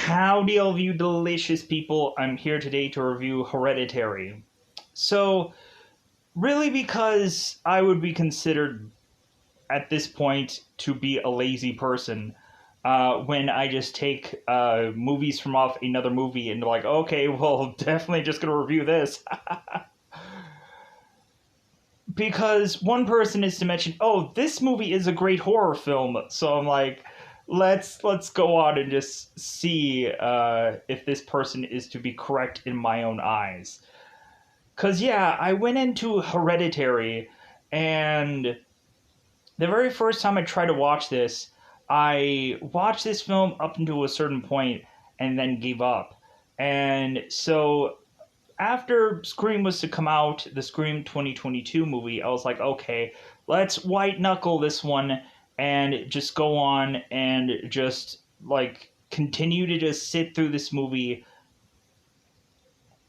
Howdy, all of you delicious people. I'm here today to review Hereditary. So, really, because I would be considered at this point to be a lazy person when I just take movies from off another movie and like, okay, well, definitely just gonna review this. Because one person is to mention, oh, this movie is a great horror film. So I'm like, let's go on and just see if this person is to be correct in my own eyes. Cause yeah, I went into Hereditary, and the very first time I tried to watch this, I watched this film up until a certain point and then gave up. And so after Scream was to come out, the Scream 2022 movie, I was like, okay, let's white knuckle this one and just go on and just like continue to just sit through this movie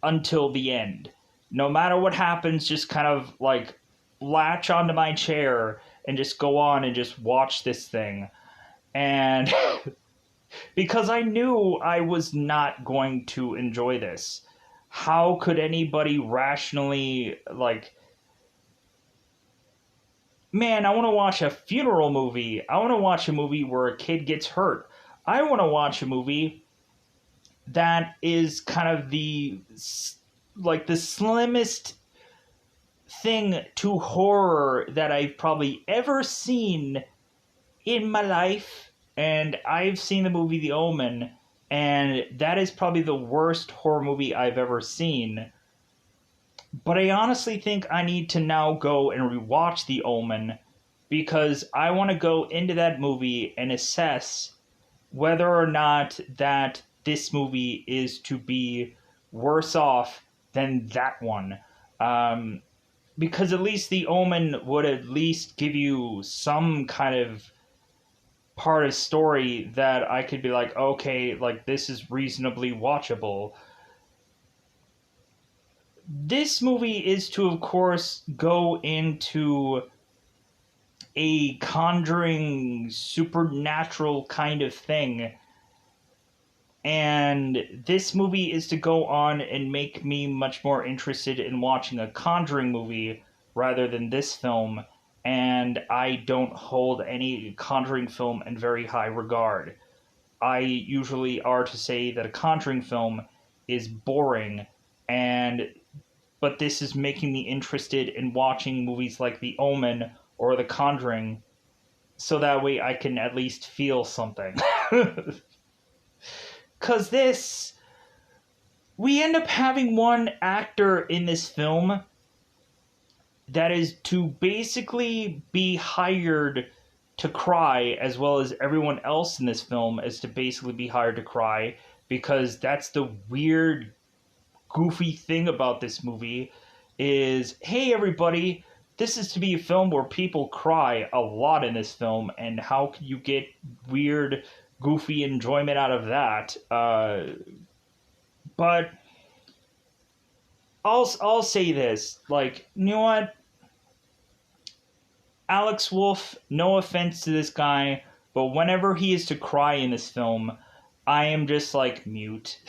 until the end. No matter what happens, just kind of like latch onto my chair and just go on and just watch this thing. And because I knew I was not going to enjoy this. How could anybody rationally, like, man, I want to watch a funeral movie. I want to watch a movie where a kid gets hurt. I want to watch a movie that is kind of the slimmest thing to horror that I've probably ever seen in my life. And I've seen the movie The Omen, and that is probably the worst horror movie I've ever seen. But I honestly think I need to now go and rewatch The Omen because I want to go into that movie and assess whether or not that this movie is to be worse off than that one. Because at least The Omen would at least give you some kind of part of story that I could be like, okay, like this is reasonably watchable. This movie is to, of course, go into a conjuring supernatural kind of thing. And this movie is to go on and make me much more interested in watching a Conjuring movie rather than this film. And I don't hold any Conjuring film in very high regard. I usually are to say that a Conjuring film is boring, but this is making me interested in watching movies like The Omen or The Conjuring, so that way I can at least feel something. Because we end up having one actor in this film that is to basically be hired to cry, as well as everyone else in this film is to basically be hired to cry, because that's the weird, goofy thing about this movie is, hey everybody, this is to be a film where people cry a lot in this film, and how can you get weird, goofy enjoyment out of that? But I'll say this, like, you know what? Alex Wolff, no offense to this guy, but whenever he is to cry in this film, I am just like mute.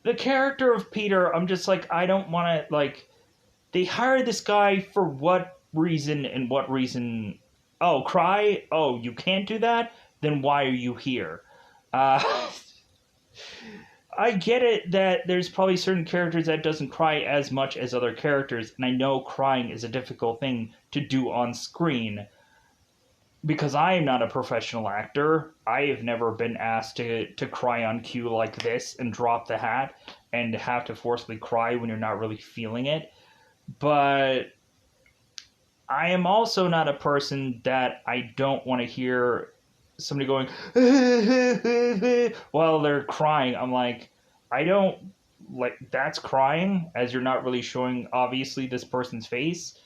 The character of Peter, I'm just like, I don't want to, like, they hired this guy for what reason and what reason? Oh, cry? Oh, you can't do that? Then why are you here? I get it that there's probably certain characters that doesn't cry as much as other characters, and I know crying is a difficult thing to do on screen. Because I am not a professional actor, I have never been asked to cry on cue like this and drop the hat and have to forcibly cry when you're not really feeling it. But I am also not a person that I don't want to hear somebody going while they're crying. I'm like, I don't like, that's crying, as you're not really showing obviously this person's face.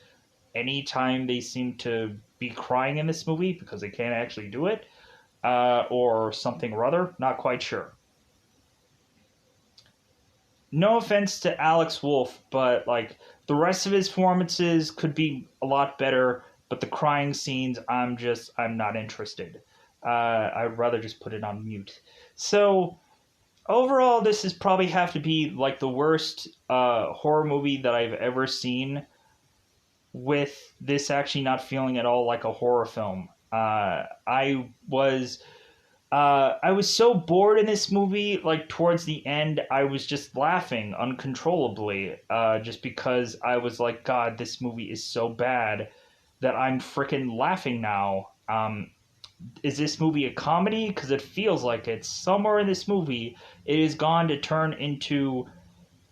Anytime they seem to be crying in this movie because they can't actually do it, or something or other, not quite sure. No offense to Alex Wolff, but like the rest of his performances could be a lot better, but the crying scenes, I'm not interested. I'd rather just put it on mute. So overall, this is probably have to be like the worst horror movie that I've ever seen. With this actually not feeling at all like a horror film. I was so bored in this movie. Like towards the end, I was just laughing uncontrollably, just because I was like, God, this movie is so bad that I'm freaking laughing now. Is this movie a comedy? Because it feels like it. Somewhere in this movie, it has gone to turn into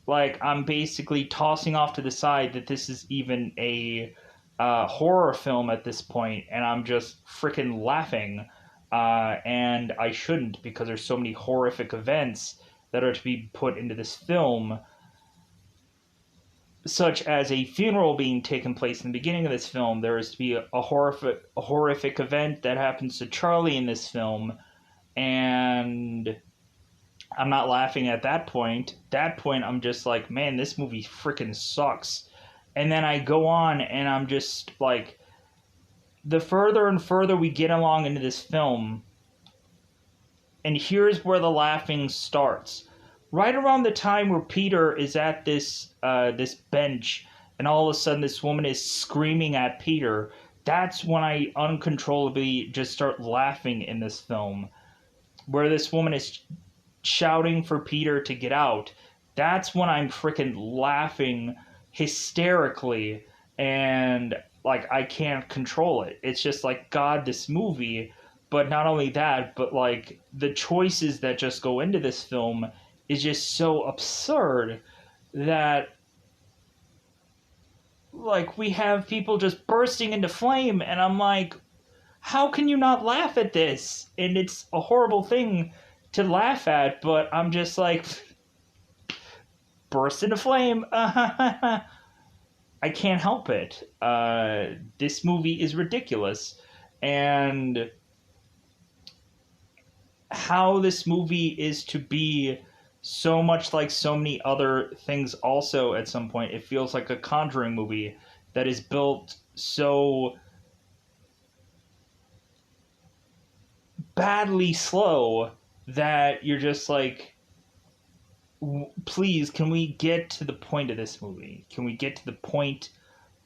like I'm basically tossing off to the side that this is even a horror film at this point, and I'm just freaking laughing. And I shouldn't because there's so many horrific events that are to be put into this film, such as a funeral being taken place in the beginning of this film. There is to be a horrific event that happens to Charlie in this film, and I'm not laughing at that point. That point, I'm just like, man, this movie freaking sucks. And then I go on, and I'm just like, the further and further we get along into this film, and here's where the laughing starts. Right around the time where Peter is at this bench, and all of a sudden this woman is screaming at Peter. That's when I uncontrollably just start laughing in this film, where this woman is shouting for Peter to get out. That's when I'm freaking laughing hysterically, and like I can't control it. It's just like, God, this movie. But not only that, but like the choices that just go into this film is just so absurd that like we have people just bursting into flame, and I'm like, how can you not laugh at this? And it's a horrible thing to laugh at, but I'm just like, burst into flame. I can't help it. This movie is ridiculous. And how this movie is to be so much like so many other things also at some point, it feels like a Conjuring movie that is built so badly slow that you're just like, please, can we get to the point of this movie? Can we get to the point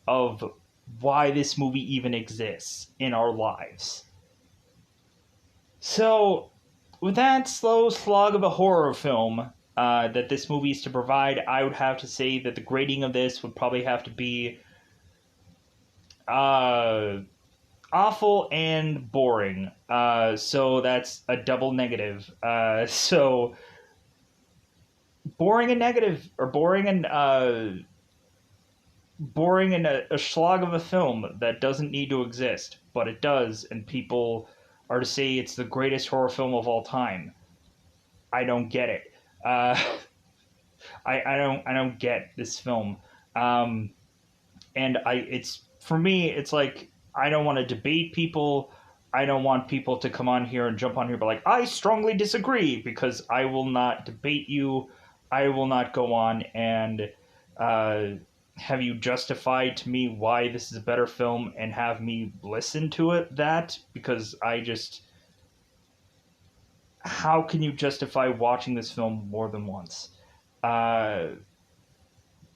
of why this movie even exists in our lives? So, with that slow slog of a horror film that this movie is to provide, I would have to say that the grading of this would probably have to be awful and boring. So that's a double negative. So boring and negative, or boring and a slog of a film that doesn't need to exist, but it does, and people are to say it's the greatest horror film of all time. I don't get it. I don't get this film. And it's for me, it's like I don't want to debate people. I don't want people to come on here and jump on here, but like, I strongly disagree, because I will not debate you. I will not go on and have you justify to me why this is a better film and have me listen to it. Because I just, how can you justify watching this film more than once? That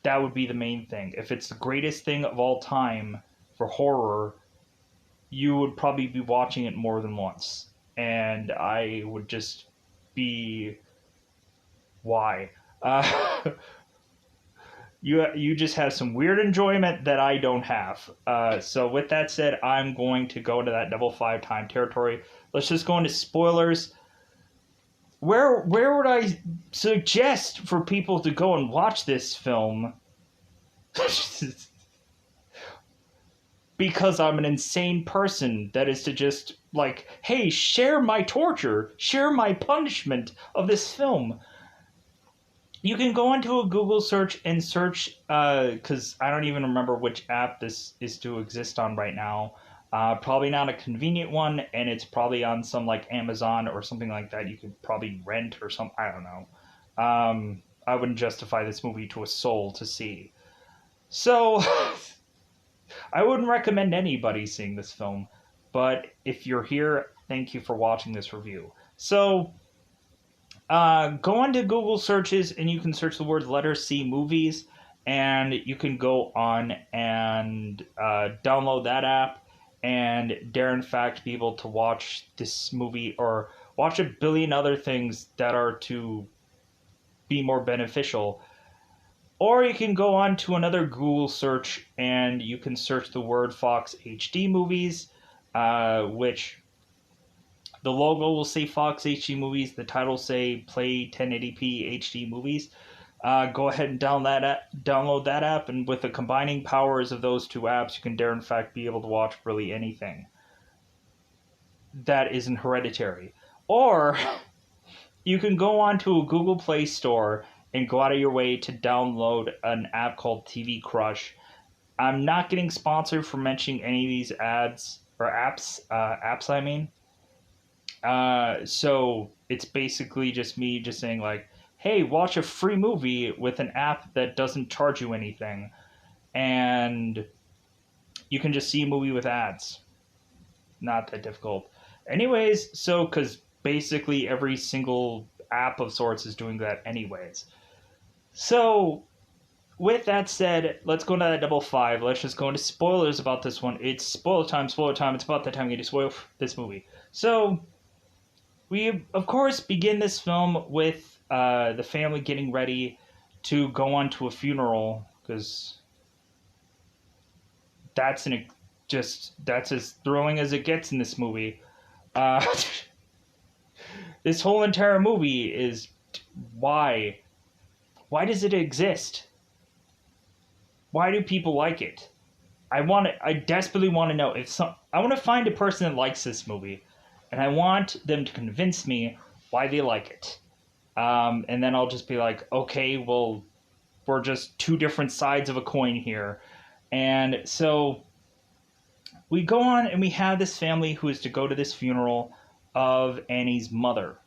would be the main thing. If it's the greatest thing of all time for horror, you would probably be watching it more than once. And I would just be, why? You just have some weird enjoyment that I don't have. So with that said, I'm going to go into that double five time territory. Let's just go into spoilers. Where would I suggest for people to go and watch this film? Because I'm an insane person that is to just like, hey, share my torture, share my punishment of this film. You can go into a Google search and search, because I don't even remember which app this is to exist on right now. Probably not a convenient one, and it's probably on some like Amazon or something like that. You could probably rent or something. I don't know. I wouldn't justify this movie to a soul to see. So, I wouldn't recommend anybody seeing this film. But if you're here Thank you for watching this review. So, go onto Google searches and you can search the word letter C movies, and you can go on and download that app and dare in fact be able to watch this movie or watch a billion other things that are to be more beneficial. Or you can go on to another Google search and you can search the word Fox HD movies, which the logo will say Fox HD movies, the title say Play 1080p HD movies. Go ahead and download that app, and with the combining powers of those two apps, you can dare in fact be able to watch really anything that isn't Hereditary. Or you can go onto a Google Play Store and go out of your way to download an app called TV Crush. I'm not getting sponsored for mentioning any of these ads or apps. I mean, so it's basically just me just saying like, hey, watch a free movie with an app that doesn't charge you anything, and you can just see a movie with ads. Not that difficult. Anyways, so because basically every single app of sorts is doing that anyways. So with that said, let's go into that double five. Let's just go into spoilers about this one. It's spoiler time, spoiler time. It's about that time we get to spoil this movie. So we, of course, begin this film with the family getting ready to go on to a funeral, because that's that's as thrilling as it gets in this movie. Uh, this whole entire movie is why does it exist? Why do people like it? I desperately want to know I want to find a person that likes this movie, and I want them to convince me why they like it. And then I'll just be like, okay, well, we're just two different sides of a coin here. And so we go on and we have this family who is to go to this funeral of Annie's mother.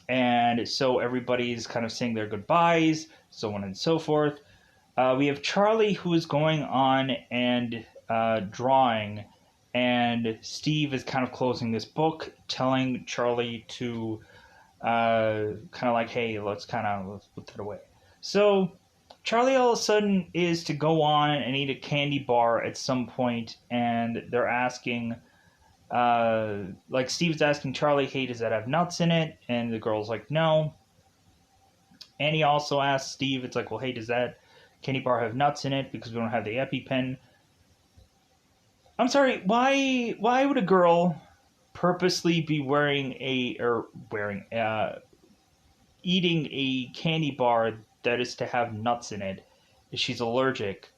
And so everybody's kind of saying their goodbyes, so on and so forth. We have Charlie who is going on and drawing, and Steve is kind of closing this book, telling Charlie to kind of like, hey, let's put that away. So Charlie all of a sudden is to go on and eat a candy bar at some point, and they're asking, like Steve's asking Charlie, hey, does that have nuts in it? And the girl's like, no. Annie also asks Steve, it's like, well, hey, does that candy bar have nuts in it? Because we don't have the EpiPen. I'm sorry, why would a girl purposely be eating a candy bar that is to have nuts in it if she's allergic?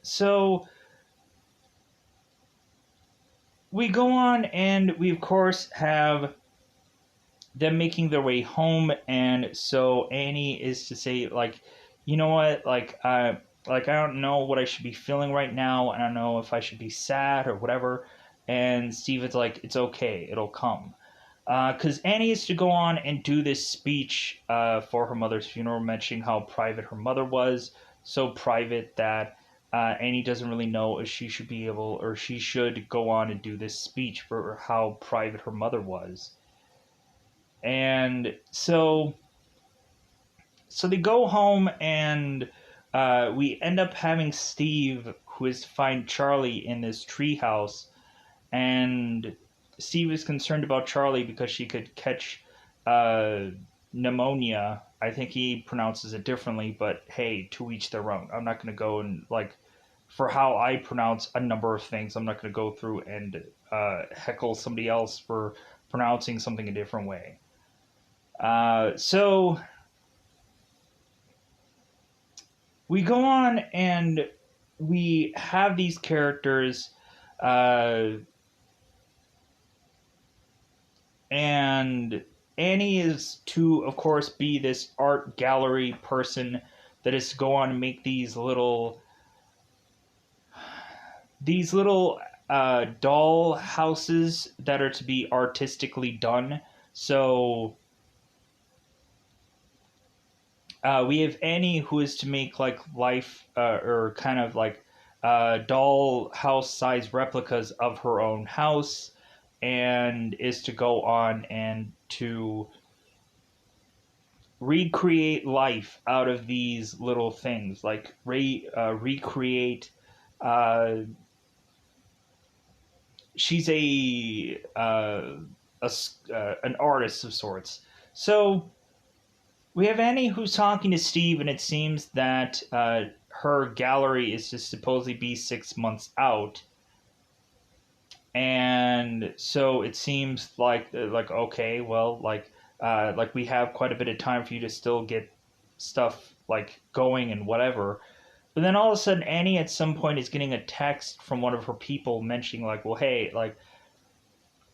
So we go on and we of course have them making their way home, and so Annie is to say like, you know what, I don't know what I should be feeling right now. I don't know if I should be sad or whatever. And Steve is like, it's okay, it'll come. Because Annie is to go on and do this speech for her mother's funeral, mentioning how private her mother was, so private that Annie doesn't really know if she should be able, or she should go on and do this speech for how private her mother was. And so they go home, and we end up having Steve, who is to find Charlie in this treehouse, and Steve is concerned about Charlie because she could catch pneumonia. I think he pronounces it differently, but hey, to each their own. I'm not going to go and, like, for how I pronounce a number of things, I'm not going to go through and heckle somebody else for pronouncing something a different way. So we go on and we have these characters, and Annie is to, of course, be this art gallery person that is to go on and make these little doll houses that are to be artistically done. So we have Annie, who is to make like life or kind of like doll house size replicas of her own house, and is to go on and to recreate life out of these little things, like recreate. Uh, she's an artist of sorts. So we have Annie who's talking to Steve, and it seems that her gallery is to supposedly be 6 months out, and so it seems like okay, well, like we have quite a bit of time for you to still get stuff like going and whatever. But then all of a sudden, Annie at some point is getting a text from one of her people mentioning like, well, hey, like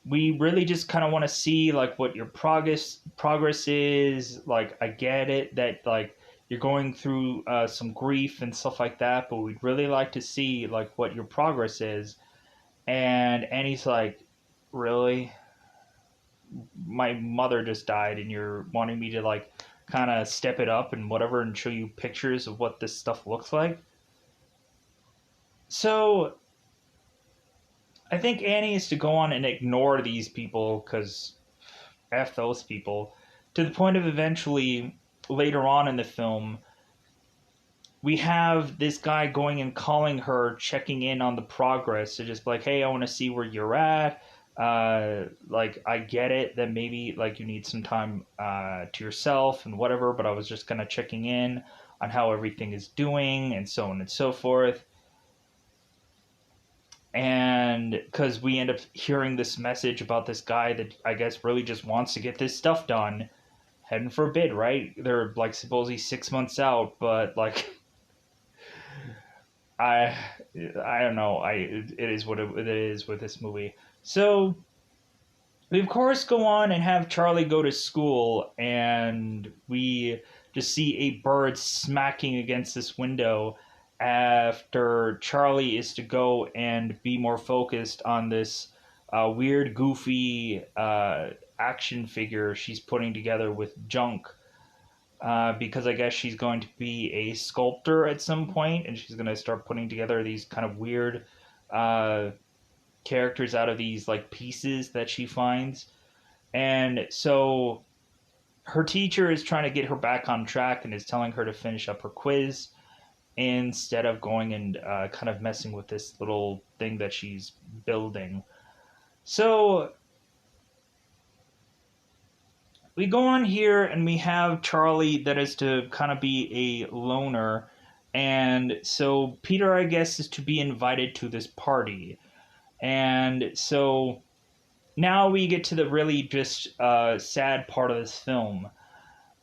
we really just kind of want to see like what your progress is. Like I get it that like you're going through some grief and stuff like that, but we'd really like to see like what your progress is. And he's like, really? My mother just died, and you're wanting me to like kind of step it up and whatever and show you pictures of what this stuff looks like? So I think Annie is to go on and ignore these people because F those people, to the point of eventually later on in the film, we have this guy going and calling her, checking in on the progress. So just like, hey, I want to see where you're at. Like, I get it that maybe like you need some time to yourself and whatever, but I was just kind of checking in on how everything is doing and so on and so forth. And because we end up hearing this message about this guy that I guess really just wants to get this stuff done, heaven forbid, right? They're like supposedly 6 months out, but like I I don't know. It is what it is with this movie. So we of course go on and have Charlie go to school, and we just see a bird smacking against this window after Charlie is to go and be more focused on this weird, goofy action figure she's putting together with junk. Because I guess she's going to be a sculptor at some point, and she's going to start putting together these kind of weird uh, characters out of these like pieces that she finds. And so her teacher is trying to get her back on track and is telling her to finish up her quiz instead of going and kind of messing with this little thing that she's building. So we go on here and we have Charlie that is to kind of be a loner. And so Peter, I guess, is to be invited to this party. And so now we get to the really just sad part of this film.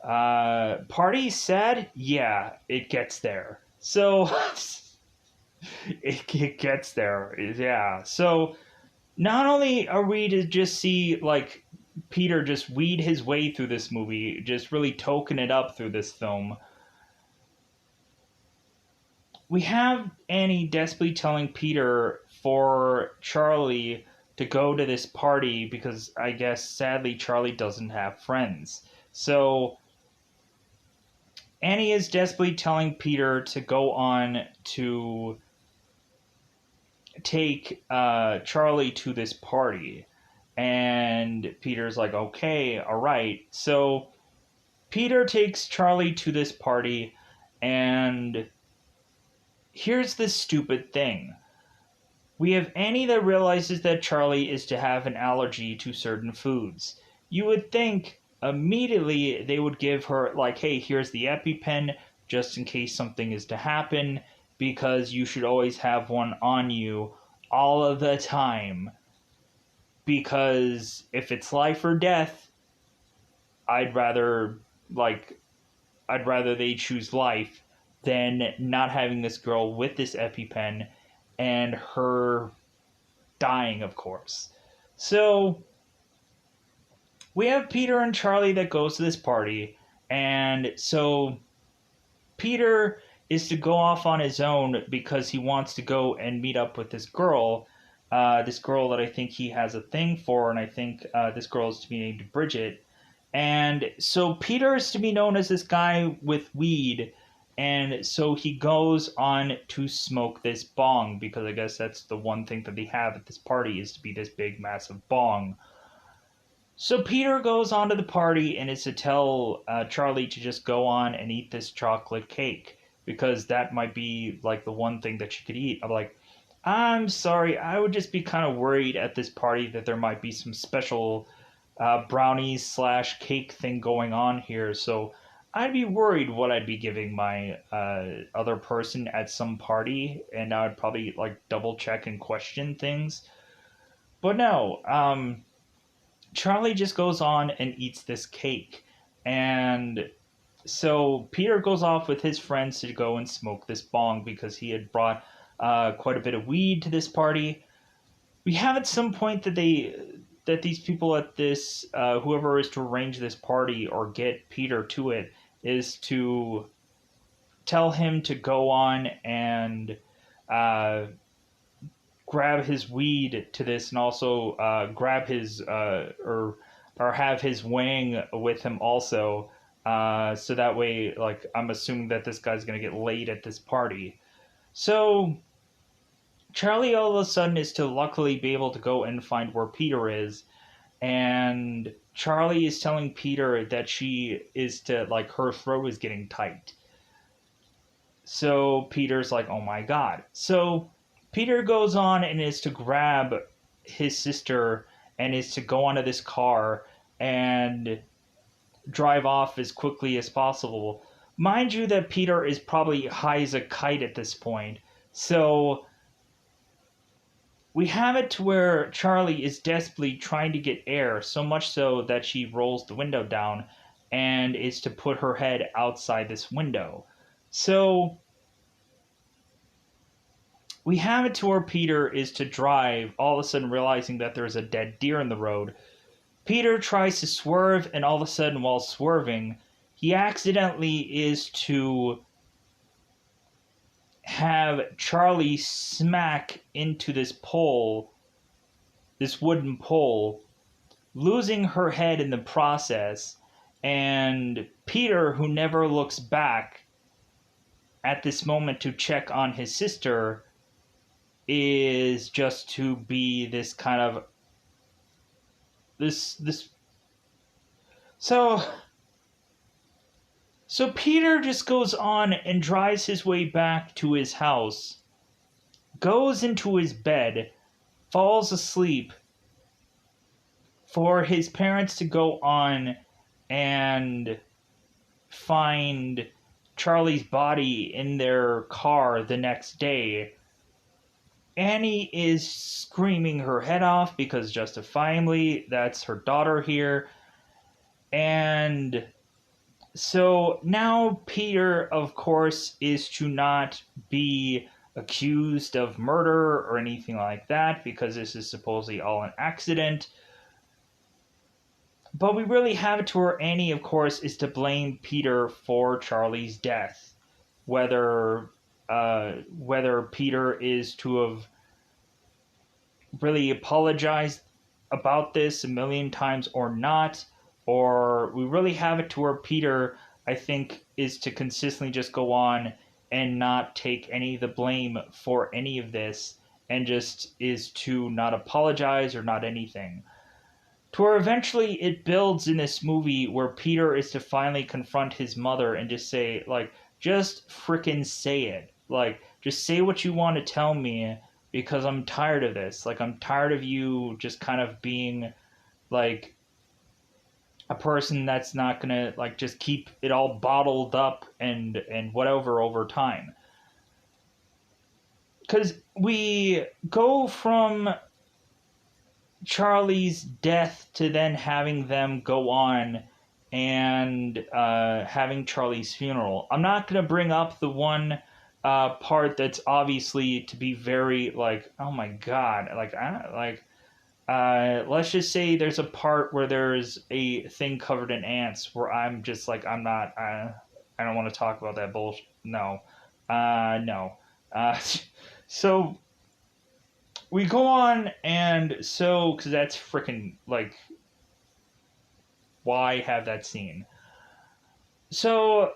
Party sad? Yeah, it gets there. So it gets there. Yeah. So not only are we to just see like Peter just weed his way through this movie, just really token it up through this film, we have Annie desperately telling Peter for Charlie to go to this party because I guess sadly Charlie doesn't have friends. So Annie is desperately telling Peter to go on to take Charlie to this party. And Peter's like, okay, all right. So Peter takes Charlie to this party, and here's the stupid thing. We have Annie that realizes that Charlie is to have an allergy to certain foods. You would think immediately they would give her, like, hey, here's the EpiPen just in case something is to happen, because you should always have one on you all of the time. Because if it's life or death, I'd rather, I'd rather they choose life than not having this girl with this EpiPen and her dying, of course. So we have Peter and Charlie that goes to this party, and so Peter is to go off on his own because he wants to go and meet up with this girl that I think he has a thing for, and I think this girl is to be named Bridget. And so Peter is to be known as this guy with weed, And so he goes on to smoke this bong because I guess that's the one thing that they have at this party is to be this big, massive bong. So Peter goes on to the party and is to tell Charlie to just go on and eat this chocolate cake because that might be like the one thing that she could eat. I'm like, I'm sorry, I would just be kind of worried at this party that there might be some special brownies slash cake thing going on here. So I'd be worried what I'd be giving my other person at some party, and I would probably like double check and question things. But no, Charlie just goes on and eats this cake. And so Peter goes off with his friends to go and smoke this bong because he had brought quite a bit of weed to this party. We have at some point that these people at this whoever is to arrange this party or get Peter to it is to tell him to go on and uh, grab his weed to this and also grab his or have his wang with him also so that way like I'm assuming that this guy's gonna get laid at this party. So Charlie all of a sudden is to luckily be able to go and find where Peter is, and Charlie is telling Peter that she is to like her throat is getting tight. So Peter's like, "Oh my god." So Peter goes on and is to grab his sister and is to go onto this car and drive off as quickly as possible. Mind you that Peter is probably high as a kite at this point. So we have it to where Charlie is desperately trying to get air, so much so that she rolls the window down and is to put her head outside this window. So we have it to where Peter is to drive, all of a sudden realizing that there's a dead deer in the road. Peter tries to swerve, and all of a sudden, while swerving, he accidentally is to have Charlie smack into this pole, this wooden pole, losing her head in the process. And Peter, who never looks back at this moment to check on his sister, is just to be this kind of this so Peter just goes on and drives his way back to his house, goes into his bed, falls asleep for his parents to go on and find Charlie's body in their car the next day. Annie is screaming her head off because justifiably that's her daughter here. And so now Peter, of course, is to not be accused of murder or anything like that because this is supposedly all an accident. But we really have it to where Annie, of course, is to blame Peter for Charlie's death. Whether Peter is to have really apologized about this a million times or not, or we really have it to where Peter, I think, is to consistently just go on and not take any of the blame for any of this and just is to not apologize or not anything. To where eventually it builds in this movie where Peter is to finally confront his mother and just say, like, just frickin' say it. Like, just say what you want to tell me because I'm tired of this. Like, I'm tired of you just kind of being, like, a person that's not gonna, like, just keep it all bottled up and whatever over time. Because we go from Charlie's death to then having them go on and having Charlie's funeral. I'm not going to bring up the one part that's obviously to be very like, oh my god, let's just say there's a part where there's a thing covered in ants where I'm just like, I don't want to talk about that bullshit. No, no. So we go on, and so, because that's freaking, like, why have that scene? So,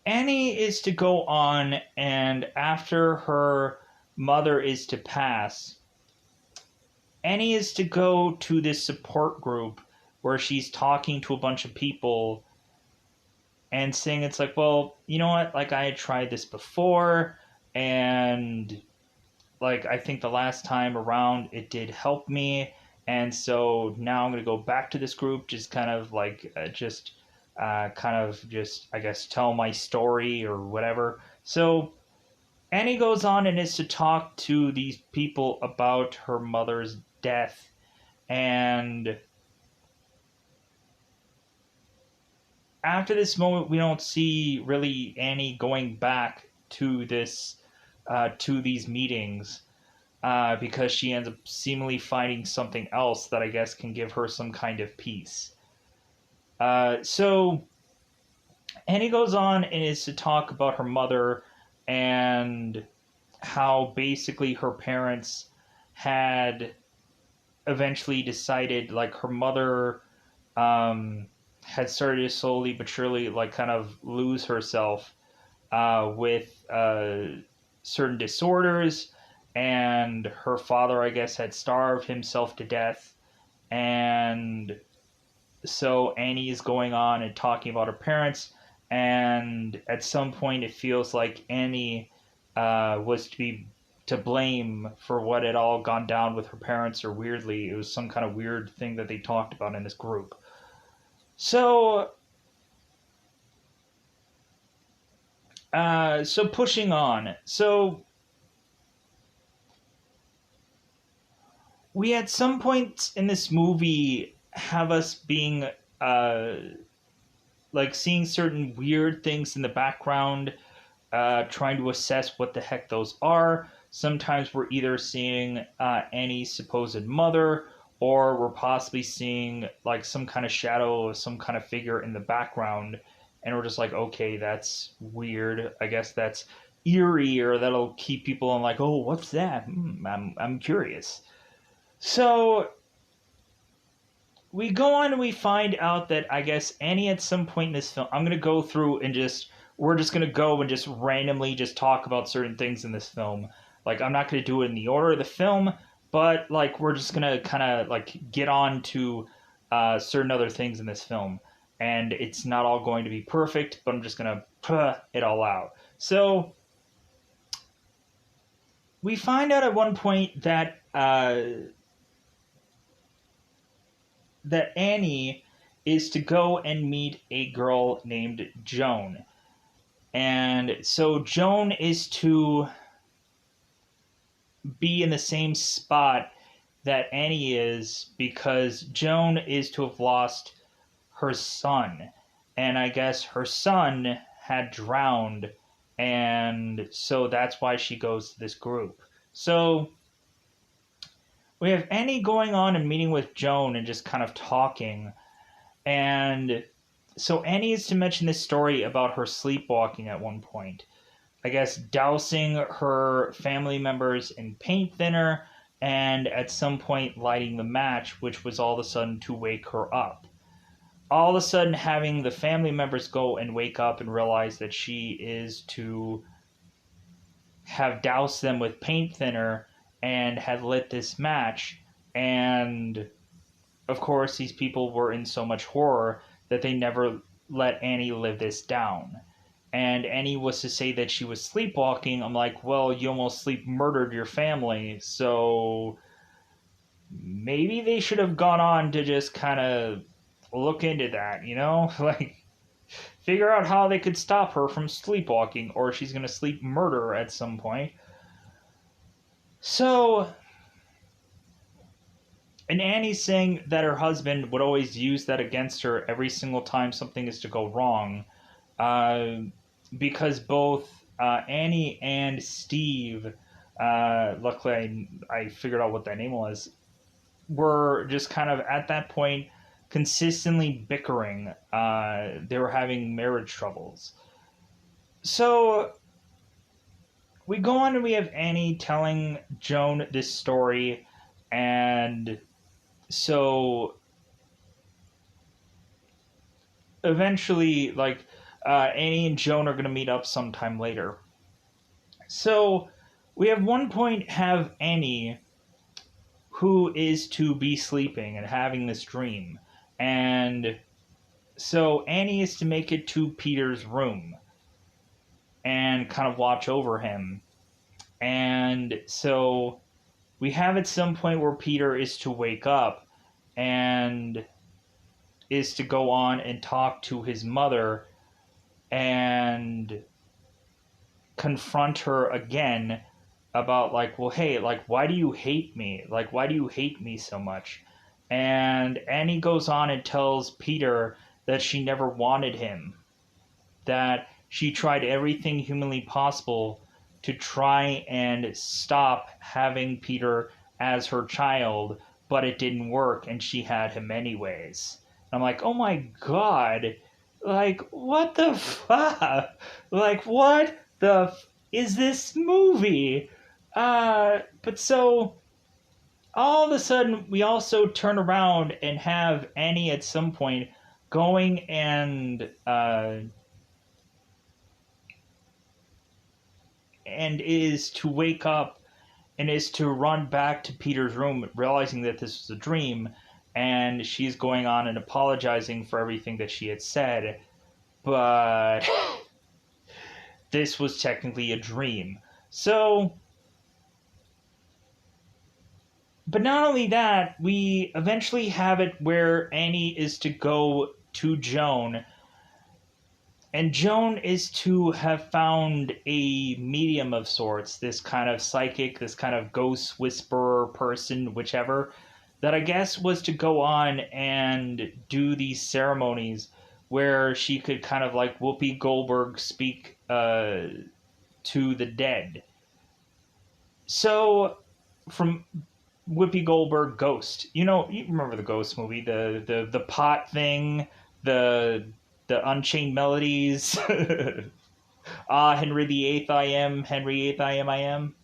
Annie is to go on, and after her mother is to pass, Annie is to go to this support group where she's talking to a bunch of people and saying it's like, well, you know what? Like, I had tried this before, and like, I think the last time around it did help me. And so now I'm going to go back to this group, just kind of like, I guess, tell my story or whatever. So Annie goes on and is to talk to these people about her mother's death. And after this moment, we don't see really Annie going back to these meetings, because she ends up seemingly finding something else that I guess can give her some kind of peace. So Annie goes on and is to talk about her mother and how basically her parents had eventually decided, like, her mother had started to slowly but surely, like, kind of lose herself with certain disorders, and her father, I guess, had starved himself to death. And so Annie is going on and talking about her parents, and at some point it feels like Annie was to blame for what had all gone down with her parents, or weirdly, it was some kind of weird thing that they talked about in this group. So, so pushing on. So we at some point in this movie have us being uh, like seeing certain weird things in the background, trying to assess what the heck those are. Sometimes we're either seeing Annie's supposed mother, or we're possibly seeing like some kind of shadow of some kind of figure in the background, and we're just like, okay, that's weird. I guess that's eerie, or that'll keep people on like, oh, what's that? I'm curious. So we go on and we find out that I guess Annie at some point in this film, I'm gonna go through and we're just gonna go and just randomly just talk about certain things in this film. Like, I'm not gonna do it in the order of the film, but like we're just gonna kind of like get on to certain other things in this film, and it's not all going to be perfect, but I'm just gonna it all out. So we find out at one point that that Annie is to go and meet a girl named Joan. And so Joan is to be in the same spot that Annie is, because Joan is to have lost her son. And I guess her son had drowned, and so that's why she goes to this group. So we have Annie going on and meeting with Joan and just kind of talking. And so Annie is to mention this story about her sleepwalking at one point. I guess dousing her family members in paint thinner, and at some point lighting the match, which was all of a sudden to wake her up. All of a sudden having the family members go and wake up and realize that she is to have doused them with paint thinner and had lit this match. And of course, these people were in so much horror that they never let Annie live this down. And Annie was to say that she was sleepwalking. I'm like, well, you almost sleep murdered your family, so maybe they should have gone on to just kind of look into that, you know? Like, figure out how they could stop her from sleepwalking, or she's going to sleep murder at some point. So, and Annie's saying that her husband would always use that against her every single time something is to go wrong. Because both Annie and Steve, luckily I figured out what that name was, were just kind of at that point consistently bickering. They were having marriage troubles. So we go on and we have Annie telling Joan this story, and so eventually, like, Annie and Joan are going to meet up sometime later. So we have one point have Annie who is to be sleeping and having this dream. And so Annie is to make it to Peter's room and kind of watch over him. And so we have at some point where Peter is to wake up and is to go on and talk to his mother and confront her again about, like, well, hey, like, why do you hate me? Like, why do you hate me so much? And Annie goes on and tells Peter that she never wanted him, that she tried everything humanly possible to try and stop having Peter as her child, but it didn't work and she had him anyways. And I'm like, oh my god, like, what the fuck? Like, what the is this movie? But so all of a sudden, we also turn around and have Annie at some point going and is to wake up and is to run back to Peter's room, realizing that this was a dream, and she's going on and apologizing for everything that she had said, but this was technically a dream. So, but not only that, we eventually have it where Annie is to go to Joan, and Joan is to have found a medium of sorts, this kind of psychic, this kind of ghost whisperer person, whichever, that I guess was to go on and do these ceremonies where she could kind of like Whoopi Goldberg speak to the dead. So, from Whoopi Goldberg Ghost, you remember the Ghost movie, the pot thing, the Unchained Melodies, Henry VIII I am, Henry VIII I am.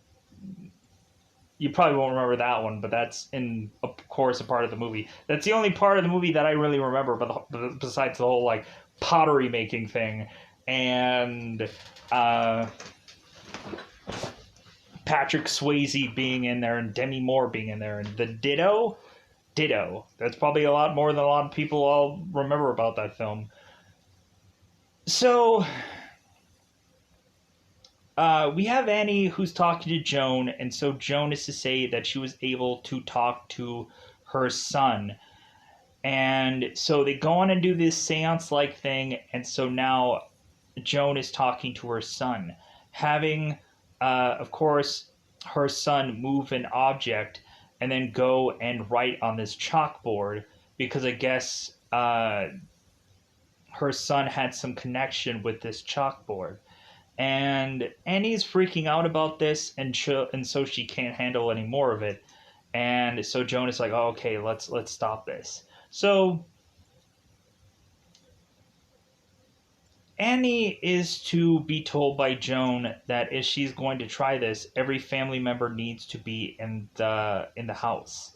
You probably won't remember that one, but that's of course a part of the movie. That's the only part of the movie that I really remember, but besides the whole like pottery making thing and Patrick Swayze being in there and Demi Moore being in there and the Ditto. That's probably a lot more than a lot of people all remember about that film. So we have Annie who's talking to Joan, and so Joan is to say that she was able to talk to her son. And so they go on and do this seance-like thing, and so now Joan is talking to her son, having, of course, her son move an object and then go and write on this chalkboard, because I guess her son had some connection with this chalkboard. And Annie's freaking out about this, and so she can't handle any more of it. And so Joan is like, oh, okay, let's stop this. So Annie is to be told by Joan that if she's going to try this, every family member needs to be in the house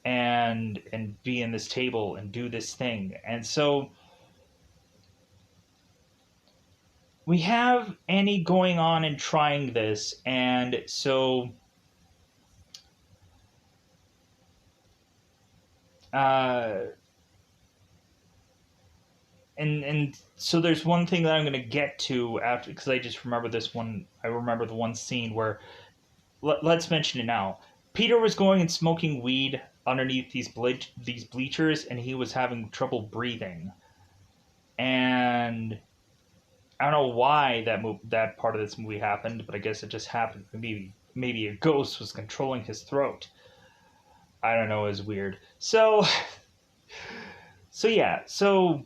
and be in this table and do this thing. And so we have Annie going on and trying this, and so and so there's one thing that I'm going to get to after, because I just remember this one. I remember the one scene where let's mention it now. Peter was going and smoking weed underneath these bleachers, and he was having trouble breathing. And I don't know why that part of this movie happened, but I guess it just happened. Maybe a ghost was controlling his throat. I don't know. It was weird. So yeah. So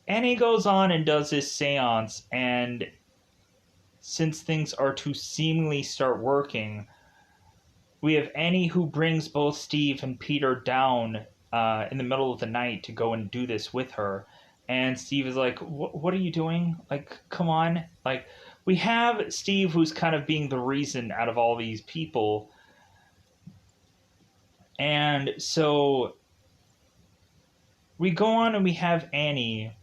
Annie goes on and does this seance, and since things are to seemingly start working, we have Annie who brings both Steve and Peter down in the middle of the night to go and do this with her. And Steve is like, what are you doing? Like, come on. Like, we have Steve who's kind of being the reason out of all these people. And so we go on and we have Annie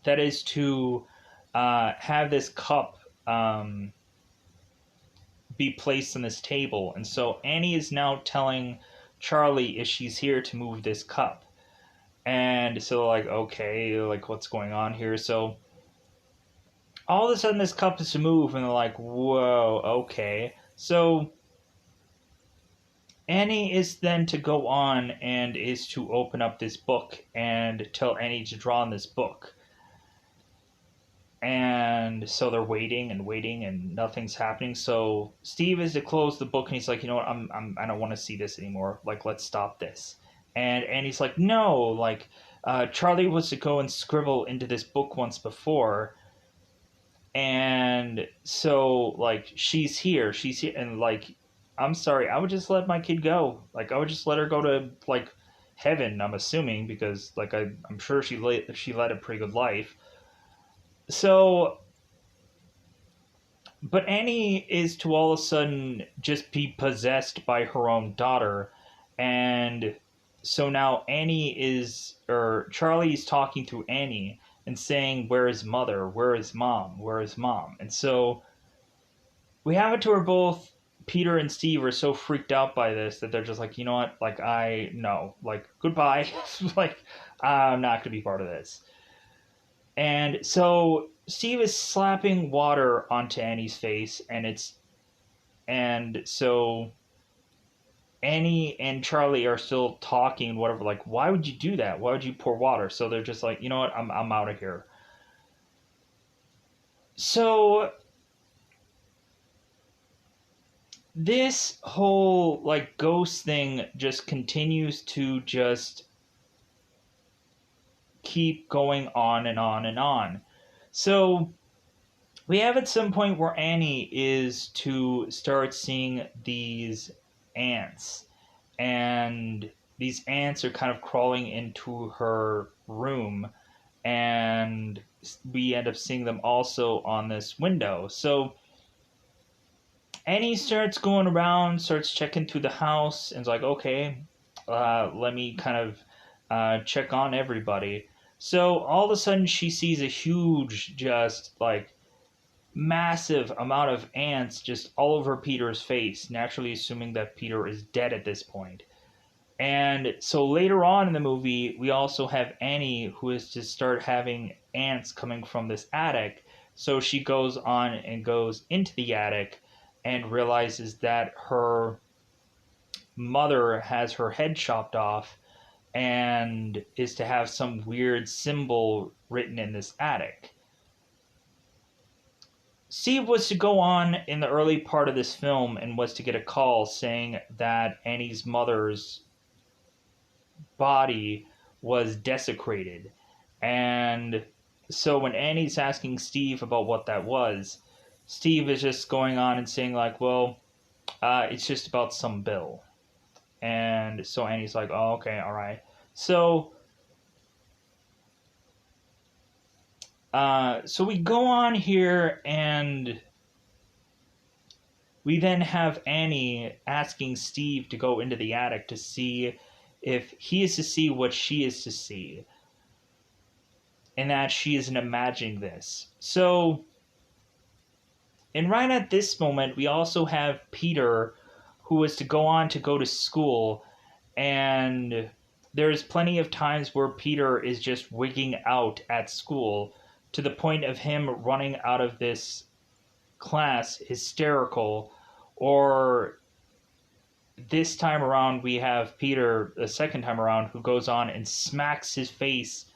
that is to have this cup be placed on this table. And so Annie is now telling Charlie if she's here to move this cup. And so, like, okay, like, what's going on here? So all of a sudden, this cup is to move, and they're like, whoa, okay. So Annie is then to go on and is to open up this book and tell Annie to draw in this book. And so they're waiting and waiting, and nothing's happening. So Steve is to close the book, and he's like, you know what, I don't want to see this anymore. Like, let's stop this. And Annie's like, no, like, Charlie was to go and scribble into this book once before, and so, like, she's here, and, like, I'm sorry, I would just let my kid go. Like, I would just let her go to, like, heaven, I'm assuming, because, like, I'm sure she led a pretty good life. So, but Annie is to all of a sudden just be possessed by her own daughter, and so now Charlie's talking to Annie and saying, "Where is mother? Where is mom? Where is mom?" And so we have it to where both Peter and Steve are so freaked out by this that they're just like, you know what, like, like, goodbye, like, I'm not gonna be part of this. And so Steve is slapping water onto Annie's face, and so Annie and Charlie are still talking and whatever, like, why would you do that? Why would you pour water? So they're just like, you know what, I'm out of here. So this whole, like, ghost thing just continues to just keep going on and on and on. So we have at some point where Annie is to start seeing these ants, and these ants are kind of crawling into her room, and we end up seeing them also on this window. So Annie starts going around, starts checking through the house, and is like, okay, let me kind of check on everybody. So all of a sudden she sees a huge, just, like, massive amount of ants just all over Peter's face, naturally assuming that Peter is dead at this point. And so later on in the movie, we also have Annie, who is to start having ants coming from this attic. So she goes on and goes into the attic and realizes that her mother has her head chopped off and is to have some weird symbol written in this attic. Steve was to go on in the early part of this film and was to get a call saying that Annie's mother's body was desecrated. And so when Annie's asking Steve about what that was, Steve is just going on and saying, like, well, it's just about some bill. And so Annie's like, oh, okay, all right. So so we go on here, and we then have Annie asking Steve to go into the attic to see if he is to see what she is to see, and that she isn't imagining this. So, and right at this moment, we also have Peter, who is to go on to go to school, and there's plenty of times where Peter is just wigging out at school, to the point of him running out of this class hysterical. Or this time around, we have Peter, the second time around, who goes on and smacks his face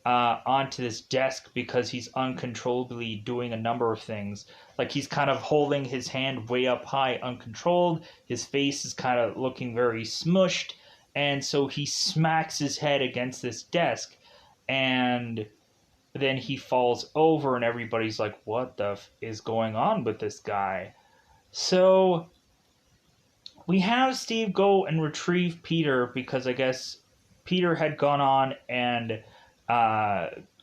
onto this desk because he's uncontrollably doing a number of things. Like, he's kind of holding his hand way up high, uncontrolled. His face is kind of looking very smushed. And so he smacks his head against this desk, and then he falls over, and everybody's like, what the is going on with this guy? So we have Steve go and retrieve Peter, because I guess Peter had gone on and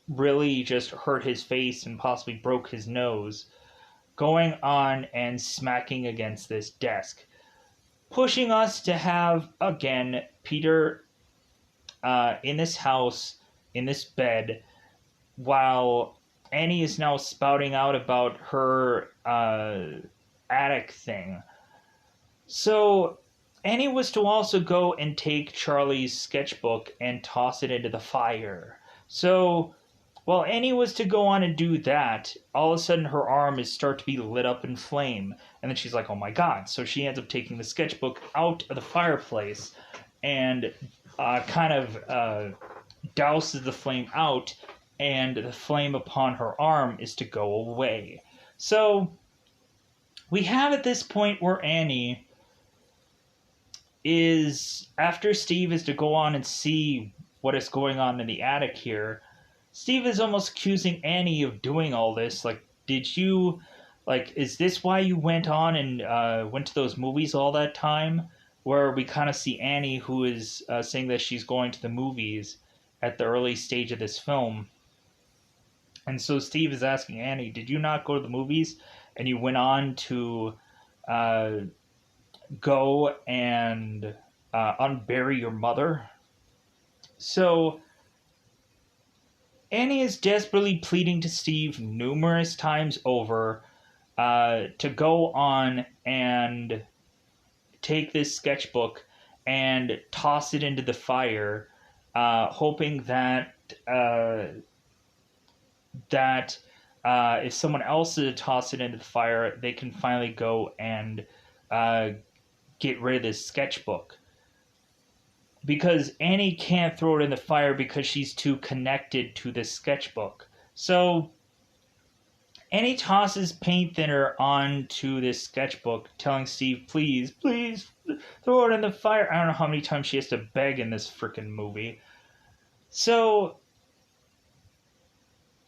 really just hurt his face and possibly broke his nose, going on and smacking against this desk, pushing us to have, again, Peter in this house, in this bed, while Annie is now spouting out about her attic thing. So Annie was to also go and take Charlie's sketchbook and toss it into the fire. So while Annie was to go on and do that, all of a sudden her arm is start to be lit up in flame, and then she's like, "Oh my god!" So she ends up taking the sketchbook out of the fireplace and kind of douses the flame out, and the flame upon her arm is to go away. So we have at this point where Annie is, after Steve is to go on and see what is going on in the attic here, Steve is almost accusing Annie of doing all this. Like, did you, like, is this why you went on and went to those movies all that time? Where we kind of see Annie, who is saying that she's going to the movies at the early stage of this film. And so Steve is asking Annie, did you not go to the movies? And you went on to uh, go and unbury your mother? So Annie is desperately pleading to Steve numerous times over to go on and take this sketchbook and toss it into the fire, hoping that if someone else to toss it into the fire, they can finally go and get rid of this sketchbook. Because Annie can't throw it in the fire because she's too connected to this sketchbook. So Annie tosses paint thinner onto this sketchbook, telling Steve, please, please, throw it in the fire. I don't know how many times she has to beg in this freaking movie. So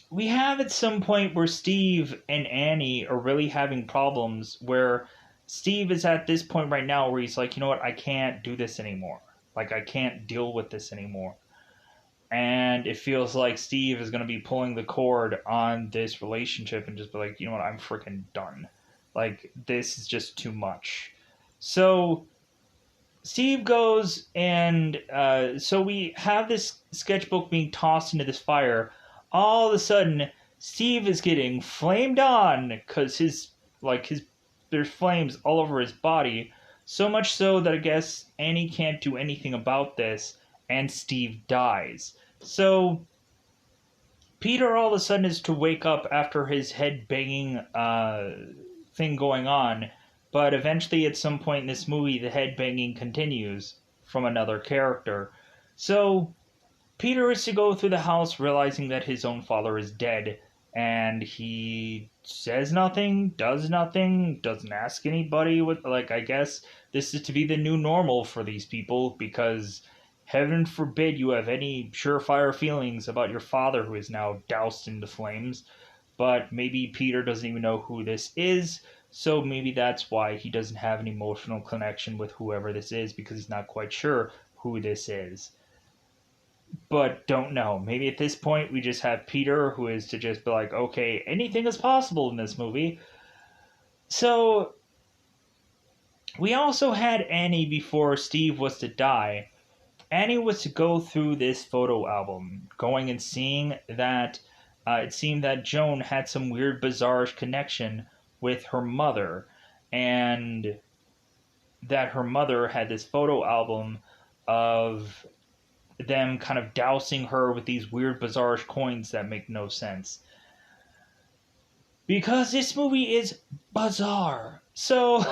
we have at some point where Steve and Annie are really having problems, where Steve is at this point right now where he's like, you know what, I can't do this anymore. Like, I can't deal with this anymore. And it feels like Steve is going to be pulling the cord on this relationship and just be like, you know what, I'm freaking done. Like, this is just too much. So Steve goes and so we have this sketchbook being tossed into this fire. All of a sudden, Steve is getting flamed on because there's flames all over his body. So much so that I guess Annie can't do anything about this, and Steve dies. So Peter all of a sudden is to wake up after his head banging thing going on, but eventually at some point in this movie the head banging continues from another character. So Peter is to go through the house realizing that his own father is dead, and he says nothing, does nothing, doesn't ask anybody. I guess this is to be the new normal for these people, because heaven forbid you have any surefire feelings about your father who is now doused into flames. But maybe Peter doesn't even know who this is, so maybe that's why he doesn't have an emotional connection with whoever this is, because he's not quite sure who this is. But don't know. Maybe at this point we just have Peter, who is to just be like, okay, anything is possible in this movie. So we also had Annie before Steve was to die. Annie was to go through this photo album, going and seeing that it seemed that Joan had some weird, bizarre connection with her mother, and that her mother had this photo album of them kind of dousing her with these weird, bizarre coins that make no sense. Because this movie is bizarre. So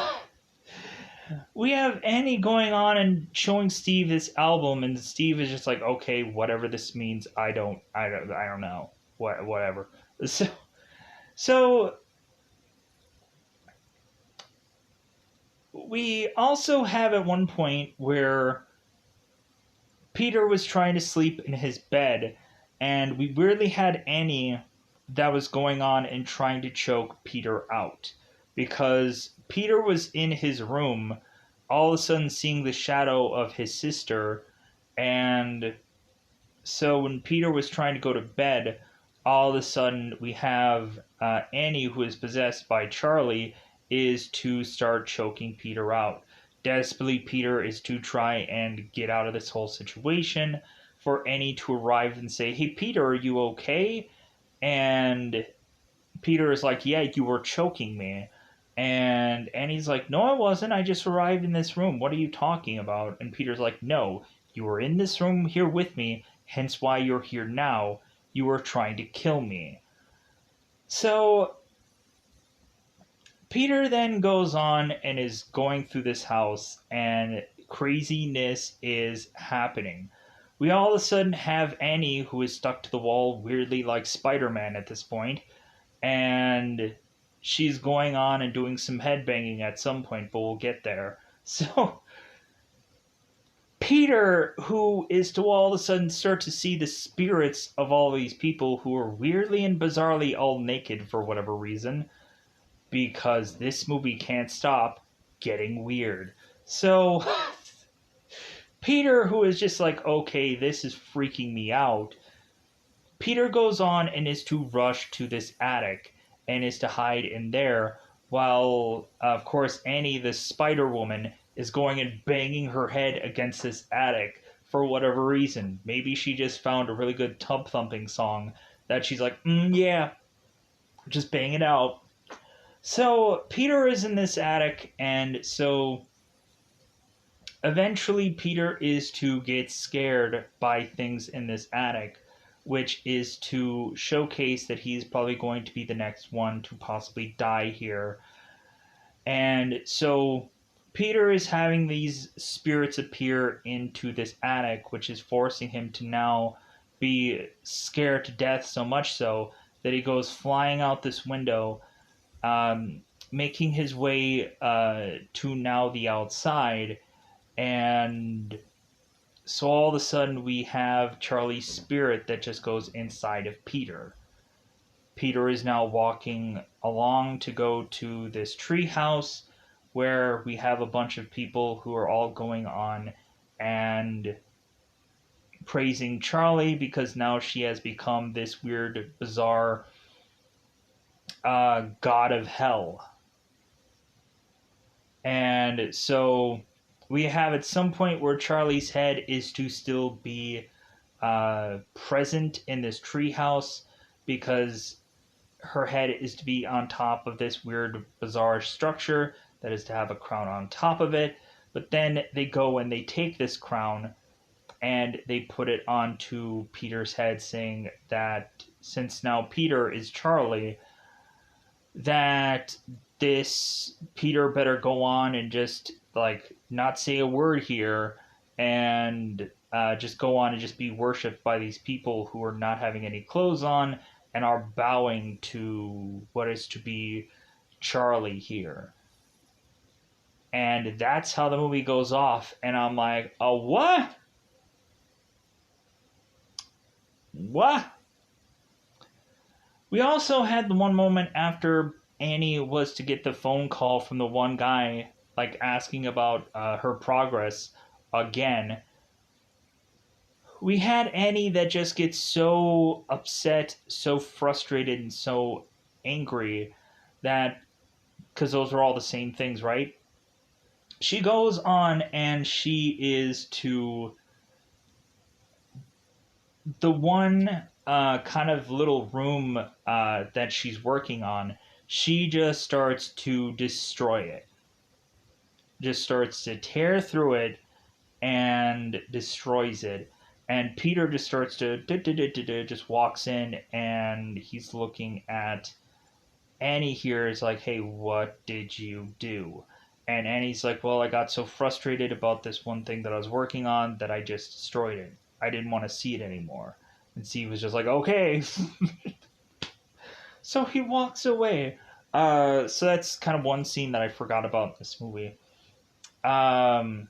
we have Annie going on and showing Steve this album, and Steve is just like, okay, whatever this means, I don't know. Whatever. So we also have at one point where Peter was trying to sleep in his bed, and we weirdly had Annie that was going on and trying to choke Peter out. Because Peter was in his room, all of a sudden seeing the shadow of his sister, and so when Peter was trying to go to bed, all of a sudden we have Annie, who is possessed by Charlie, is to start choking Peter out. Desperately, Peter is to try and get out of this whole situation, for Annie to arrive and say, hey, Peter, are you okay? And Peter is like, yeah, you were choking me. And Annie's like, no, I wasn't. I just arrived in this room. What are you talking about? And Peter's like, no, you were in this room here with me, hence why you're here now. You were trying to kill me. So Peter then goes on and is going through this house, and craziness is happening. We all of a sudden have Annie, who is stuck to the wall, weirdly like Spider Man at this point, and she's going on and doing some headbanging at some point, but we'll get there. So, Peter, who is to all of a sudden start to see the spirits of all these people who are weirdly and bizarrely all naked for whatever reason, because this movie can't stop getting weird. So, Peter, who is just like, okay, this is freaking me out, Peter goes on and is to rush to this attic and is to hide in there, while, of course, Annie, the Spider Woman, is going and banging her head against this attic for whatever reason. Maybe she just found a really good tub thumping song that she's like, yeah, just bang it out. So Peter is in this attic, and so eventually Peter is to get scared by things in this attic, which is to showcase that he's probably going to be the next one to possibly die here. And so Peter is having these spirits appear into this attic, which is forcing him to now be scared to death, so much so that he goes flying out this window, making his way to now the outside. And so all of a sudden we have Charlie's spirit that just goes inside of Peter. Peter is now walking along to go to this tree house where we have a bunch of people who are all going on and praising Charlie because now she has become this weird, bizarre god of hell. And so we have at some point where Charlie's head is to still be present in this treehouse because her head is to be on top of this weird, bizarre structure that is to have a crown on top of it. But then they go and they take this crown and they put it onto Peter's head, saying that since now Peter is Charlie, that this Peter better go on and just like not say a word here and just go on and just be worshipped by these people who are not having any clothes on and are bowing to what is to be Charlie here. And that's how the movie goes off. And I'm like, oh, what? What? We also had the one moment after Annie was to get the phone call from the one guy, like asking about her progress again. We had Annie that just gets so upset, so frustrated, and so angry that, because those are all the same things, right? She goes on and she is to the one kind of little room that she's working on. She just starts to destroy it. Just starts to tear through it and destroys it. And Peter just starts to just walks in and he's looking at Annie here is like, hey, what did you do? And Annie's like, well, I got so frustrated about this one thing that I was working on that I just destroyed it. I didn't want to see it anymore. And Steve was just like, okay. So he walks away. So that's kind of one scene that I forgot about in this movie. But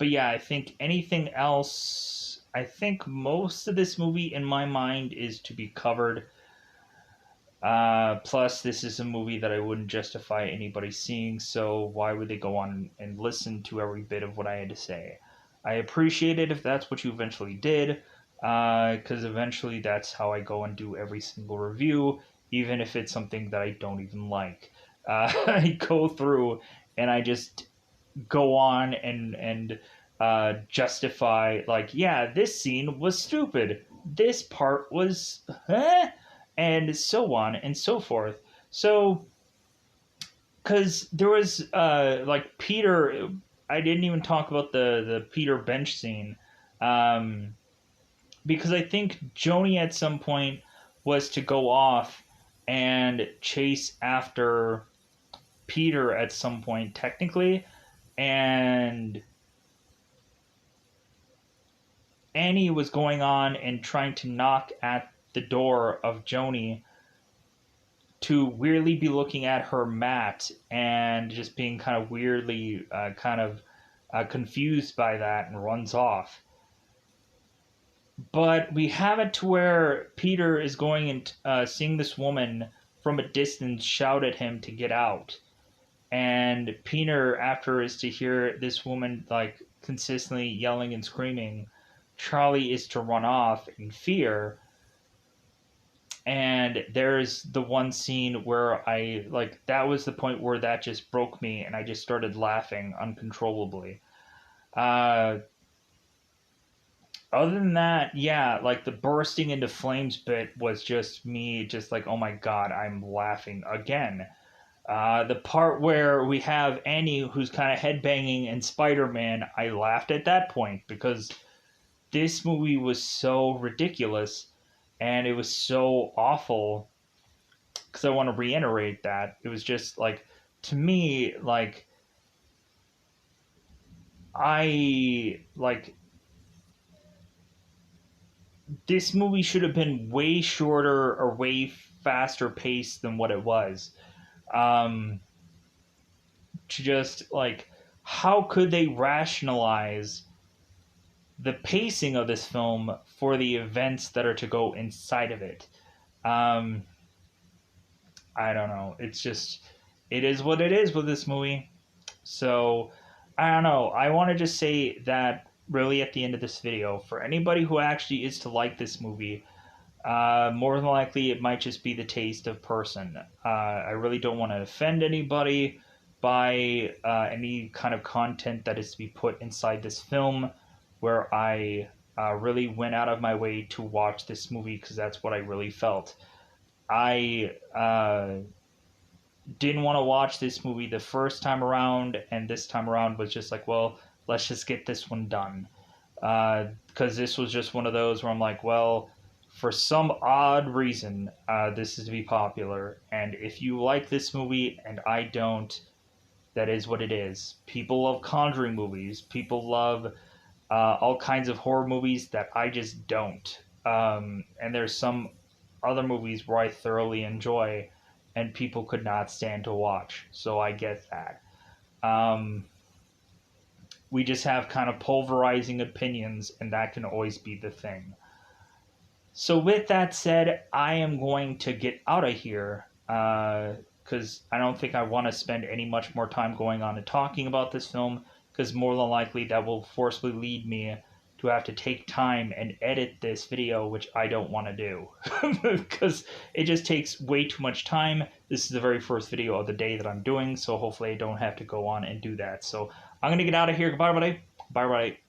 yeah, I think anything else, I think most of this movie in my mind is to be covered. Plus, this is a movie that I wouldn't justify anybody seeing, so why would they go on and listen to every bit of what I had to say? I appreciate it if that's what you eventually did, because eventually that's how I go and do every single review, even if it's something that I don't even like. I go through and I just go on and justify, like, yeah, this scene was stupid. this part was, and so on and so forth. So, because there was like Peter, I didn't even talk about the Peter bench scene, um, because I think Joni at some point was to go off and chase after Peter at some point technically, and Annie was going on and trying to knock at the door of Joni to weirdly be looking at her mat and just being kind of weirdly confused by that and runs off. But we have it to where Peter is going and seeing this woman from a distance shout at him to get out. And Peter, after, is to hear this woman like consistently yelling and screaming. Charlie is to run off in fear. And there's the one scene where I like, that was the point where that just broke me and I just started laughing uncontrollably. Other than that, yeah, like the bursting into flames bit was just me, just like, oh my god, I'm laughing again. The part where we have Annie who's kind of headbanging and Spider-Man, I laughed at that point because this movie was so ridiculous and it was so awful. Because I want to reiterate that it was just like, to me, like, I like, this movie should have been way shorter or way faster paced than what it was. Um, to just like, how could they rationalize the pacing of this film for the events that are to go inside of it? Um, I don't know. It's just, it is what it is with this movie. So, I don't know. I want to just say that really at the end of this video, for anybody who actually is to like this movie, more than likely it might just be the taste of person. I really don't want to offend anybody by any kind of content that is to be put inside this film, where I really went out of my way to watch this movie because that's what I really felt. I didn't want to watch this movie the first time around, and this time around was just like, well, let's just get this one done. Because this was just one of those where I'm like, well, for some odd reason, this is to be popular, and if you like this movie and I don't, that is what it is. People love Conjuring movies. People love all kinds of horror movies that I just don't. And there's some other movies where I thoroughly enjoy, and people could not stand to watch. So I get that. We just have kind of pulverizing opinions, and that can always be the thing. So with that said, I am going to get out of here because I don't think I want to spend any much more time going on and talking about this film, because more than likely that will forcibly lead me to have to take time and edit this video, which I don't want to do because it just takes way too much time. This is the very first video of the day that I'm doing, so hopefully I don't have to go on and do that. So I'm going to get out of here. Goodbye, everybody. Bye, everybody.